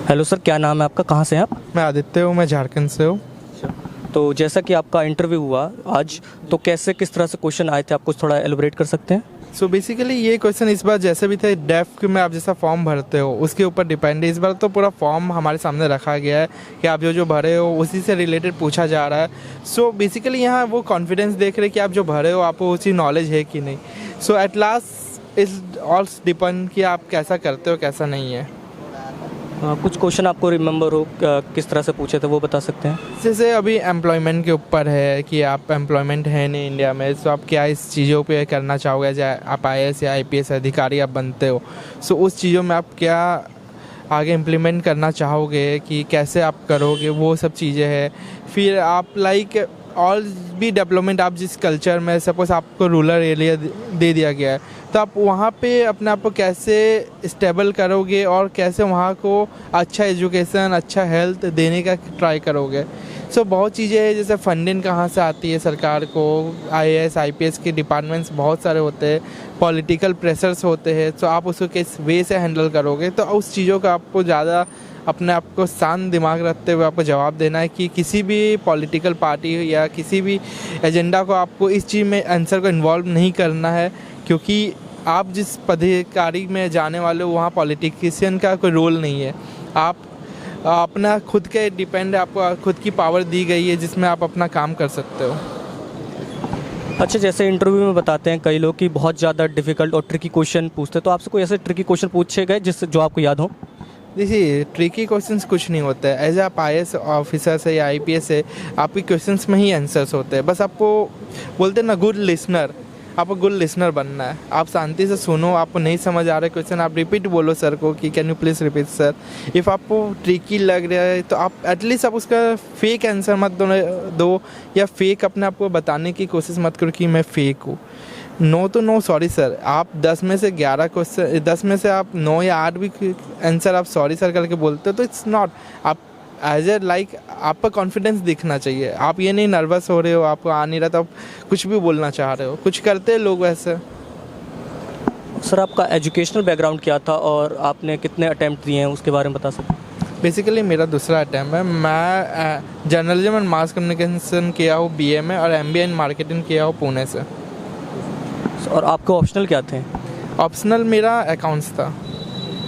Hello sir, क्या नाम है आपका, कहाँ से हैं आप? मैं आदित्य हूँ, मैं झारखंड से हूँ। तो जैसा कि आपका इंटरव्यू हुआ आज, तो कैसे किस तरह से क्वेश्चन आए थे, आप कुछ थोड़ा एलिब्रेट कर सकते हैं? सो बेसिकली ये क्वेश्चन इस बार जैसे भी थे डेफ में आप जैसा फॉर्म भरते हो उसके ऊपर डिपेंड है। इस बार तो पूरा फॉर्म हमारे सामने रखा गया है कि आप जो जो भरे हो उसी से रिलेटेड पूछा जा रहा है। सो बेसिकली यहाँ वो कॉन्फिडेंस देख रहे कि आप जो भरे हो आपको उसी नॉलेज है कि नहीं। सो एट लास्ट इस ऑल डिपेंड कि आप कैसा करते हो कैसा नहीं है। कुछ क्वेश्चन आपको रिमेंबर हो किस तरह से पूछे थे, वो बता सकते हैं? जैसे अभी एम्प्लॉयमेंट के ऊपर है कि आप एम्प्लॉयमेंट है नहीं इंडिया में, तो आप क्या इस चीज़ों पे करना चाहोगे, चाहे आप आईएएस या आईपीएस अधिकारी आप बनते हो। सो उस चीज़ों में आप क्या आगे इम्प्लीमेंट करना चाहोगे कि कैसे आप करोगे, वो सब चीज़ें हैं। फिर आप लाइक और भी डेवलपमेंट, आप जिस कल्चर में सपोज आपको रूरल एरिया दे दिया गया है तो आप वहाँ पे अपने आप को कैसे स्टेबल करोगे और कैसे वहाँ को अच्छा एजुकेशन अच्छा हेल्थ देने का ट्राई करोगे। सो बहुत चीज़ें हैं, जैसे फंडिंग कहाँ से आती है सरकार को, आईएएस आईपीएस के डिपार्टमेंट्स बहुत सारे होते हैं, पॉलिटिकल प्रेशर्स होते हैं, तो आप उसको किस वे से हैंडल करोगे। तो उस चीज़ों का आपको ज़्यादा अपने आप को शांत दिमाग रखते हुए आपको जवाब देना है कि किसी भी पॉलिटिकल पार्टी या किसी भी एजेंडा को आपको इस चीज़ में आंसर को इन्वॉल्व नहीं करना है, क्योंकि आप जिस पदाधिकारी में जाने वाले हो वहाँ पॉलिटिशियन का कोई रोल नहीं है। आप अपना खुद के डिपेंड, आपको खुद की पावर दी गई है जिसमें आप अपना काम कर सकते हो। अच्छा, जैसे इंटरव्यू में बताते हैं कई लोग कि बहुत ज़्यादा डिफिकल्ट और ट्रिकी क्वेश्चन पूछते हैं, तो आपसे कोई ऐसे ट्रिकी क्वेश्चन पूछे गए जिससे जो आपको याद हो? देखिए, ट्रिकी क्वेश्चंस कुछ नहीं होता है। एज आप आईएएस ऑफिसर से या आईपीएस से आपके क्वेश्चंस में ही आंसर्स होते हैं। बस आपको बोलते हैं ना गुड लिसनर, आपको गुड लिसनर बनना है। आप शांति से सुनो, आपको नहीं समझ आ रहा है क्वेश्चन आप रिपीट बोलो सर को कि can you please repeat sir. If आपको ट्रिकी लग रहा है तो आप एटलीस्ट आप उसका फेक आंसर मत दो या फेक अपने आप को बताने की कोशिश मत करो कि मैं फेक हूँ। नो तो नो, सॉरी सर। आप 10 में से 11 क्वेश्चन, 10 में से आप 9 या 8 भी आंसर आप सॉरी सर करके बोलते हो तो इट्स नॉट, आप एज ए लाइक आपका कॉन्फिडेंस दिखना चाहिए। आप ये नहीं नर्वस हो रहे हो, आपको आ नहीं रहा तो आप कुछ भी बोलना चाह रहे हो, कुछ करते हैं लोग वैसे। सर, आपका एजुकेशनल बैकग्राउंड क्या था और आपने कितने अटैम्प्ट दिए हैं उसके बारे में बता सकते हैं? बेसिकली मेरा दूसरा अटैम्प्ट है। मैं जर्नलिज्म एंड मास कम्युनिकेशन किया हूँ बीए में और एमबीए इन मार्केटिंग किया हूँ पुणे से। और आपके ऑप्शनल क्या थे? ऑप्शनल मेरा अकाउंट्स था।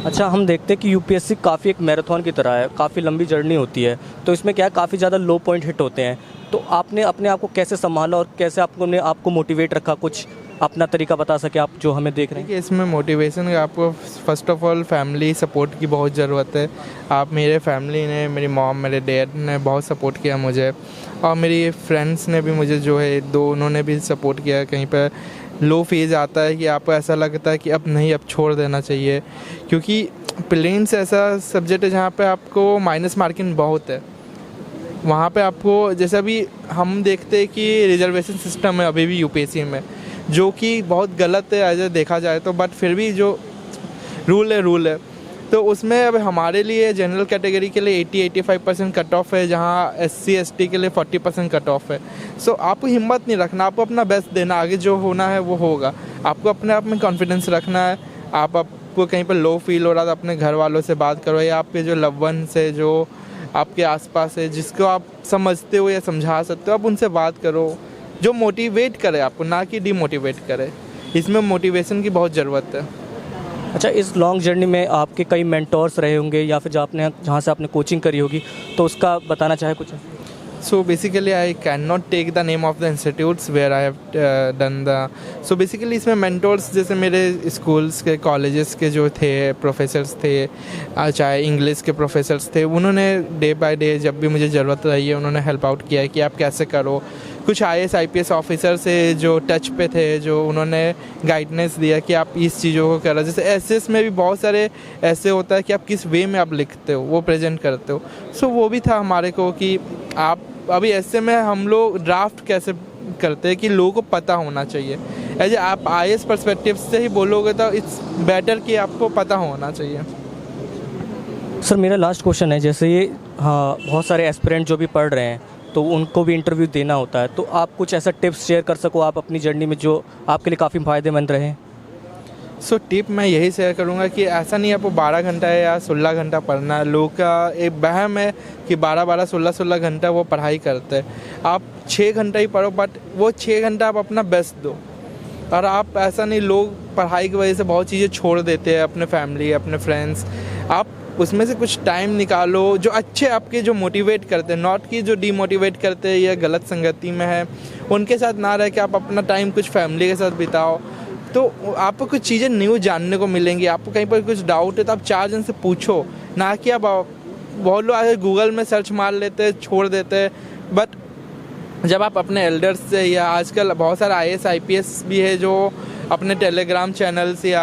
अच्छा, हम देखते हैं कि यूपीएससी काफ़ी एक मैराथन की तरह है, काफ़ी लंबी जर्नी होती है, तो इसमें क्या है काफ़ी ज़्यादा लो पॉइंट हिट होते हैं, तो आपने अपने आप को कैसे संभाला और कैसे आपने आपको मोटिवेट रखा, कुछ अपना तरीका बता सके आप जो हमें देख रहे हैं? देखिए, इसमें मोटिवेशन का आपको first of all family support की बहुत ज़रूरत है। आप मेरे फैमिली ने, मेरी मॉम मेरे डैड ने बहुत सपोर्ट किया मुझे, और मेरी फ्रेंड्स ने भी मुझे जो है दो उन्होंने भी सपोर्ट किया। कहीं पर लो फेज़ आता है कि आपको ऐसा लगता है कि अब नहीं, अब छोड़ देना चाहिए, क्योंकि प्रीलिम्स ऐसा सब्जेक्ट है जहाँ पे आपको माइनस मार्किंग बहुत है। वहाँ पे आपको, जैसा भी हम देखते हैं कि रिजर्वेशन सिस्टम है अभी भी यूपीएससी में, जो कि बहुत गलत है एज देखा जाए तो, बट फिर भी जो रूल है तो उसमें अब हमारे लिए जनरल कैटेगरी के लिए 80-85% कट ऑफ है, जहाँ एससी एसटी के लिए 40% कट ऑफ है। सो आपको हिम्मत नहीं रखना, आपको अपना बेस्ट देना, आगे जो होना है वो होगा। आपको अपने आप में कॉन्फिडेंस रखना है। आपको कहीं पर लो फील हो रहा था, अपने घर वालों से बात करो या आपके जो लव वंस है जो आपके आसपास है जिसको आप समझते हो या समझा सकते हो, आप उनसे बात करो जो मोटिवेट करे आपको, ना कि डिमोटिवेट करे। इसमें मोटिवेशन की बहुत ज़रूरत है। अच्छा, इस लॉन्ग जर्नी में आपके कई मेंटोर्स रहे होंगे या फिर जहाँ से आपने कोचिंग करी होगी, तो उसका बताना चाहे कुछ? So basically I cannot take the name of the institutes where I have done the, so basically इसमें mentors जैसे मेरे स्कूल्स के कॉलेजेस के जो थे प्रोफेसर्स थे, चाहे इंग्लिश के प्रोफेसर्स थे, उन्होंने डे बाय डे जब भी मुझे ज़रूरत रही है उन्होंने हेल्प आउट किया है कि आप कैसे करो। कुछ आईएएस आईपीएस ऑफिसर से जो टच पे थे, जो उन्होंने गाइडेंस दिया कि आप इस चीज़ों को करो। जैसे एसएस में भी बहुत सारे ऐसे होता है कि आप किस वे में आप लिखते हो वो प्रेजेंट करते हो। सो वो भी था हमारे को कि आप अभी ऐसे में हम लोग ड्राफ्ट कैसे करते हैं कि लोगों को पता होना चाहिए। एज आप आईएएस पर्सपेक्टिव से ही बोलोगे तो इट्स बेटर कि आपको पता होना चाहिए। सर, मेरा लास्ट क्वेश्चन है, जैसे ये बहुत सारे एस्पिरेंट जो भी पढ़ रहे हैं तो उनको भी इंटरव्यू देना होता है, तो आप कुछ ऐसा टिप्स शेयर कर सको आप अपनी जर्नी में जो आपके लिए काफ़ी फ़ायदेमंद रहे? सो टिप मैं यही शेयर करूँगा कि ऐसा नहीं आपको 12 घंटा या 16 घंटा पढ़ना है। लोगों का एक वहम है कि 12-12, 16-16 घंटा वो पढ़ाई करते हैं। आप 6 घंटा ही पढ़ो, बट वो 6 घंटा आप अपना बेस्ट दो। और आप ऐसा नहीं, लोग पढ़ाई की वजह से बहुत चीज़ें छोड़ देते हैं, अपने फैमिली, अपने फ्रेंड्स। आप उसमें से कुछ टाइम निकालो जो अच्छे आपके, जो मोटिवेट करते हैं, नॉट कि जो डीमोटिवेट करते हैं या गलत संगति में है, उनके साथ ना रह के आप अपना टाइम कुछ फैमिली के साथ बिताओ। तो आपको कुछ चीज़ें न्यू जानने को मिलेंगी। आपको कहीं पर कुछ डाउट है तो आप 4 जन से पूछो, ना कि आप बहुत लोग गूगल में सर्च मार लेते हैं, छोड़ देते हैं। बट जब आप अपने एल्डर्स से, या आजकल बहुत सारे IAS IPS भी है जो अपने टेलीग्राम चैनल्स या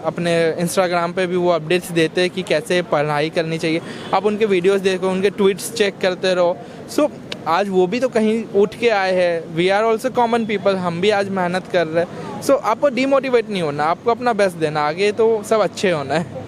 अपने इंस्टाग्राम पे भी वो अपडेट्स देते हैं कि कैसे पढ़ाई करनी चाहिए। आप उनके वीडियोस देखो, उनके ट्वीट्स चेक करते रहो। सो आज वो भी तो कहीं उठ के आए हैं। We are also common people, हम भी आज मेहनत कर रहे हैं। सो आपको डीमोटिवेट नहीं होना, आपको अपना बेस्ट देना, आगे तो सब अच्छे होना है।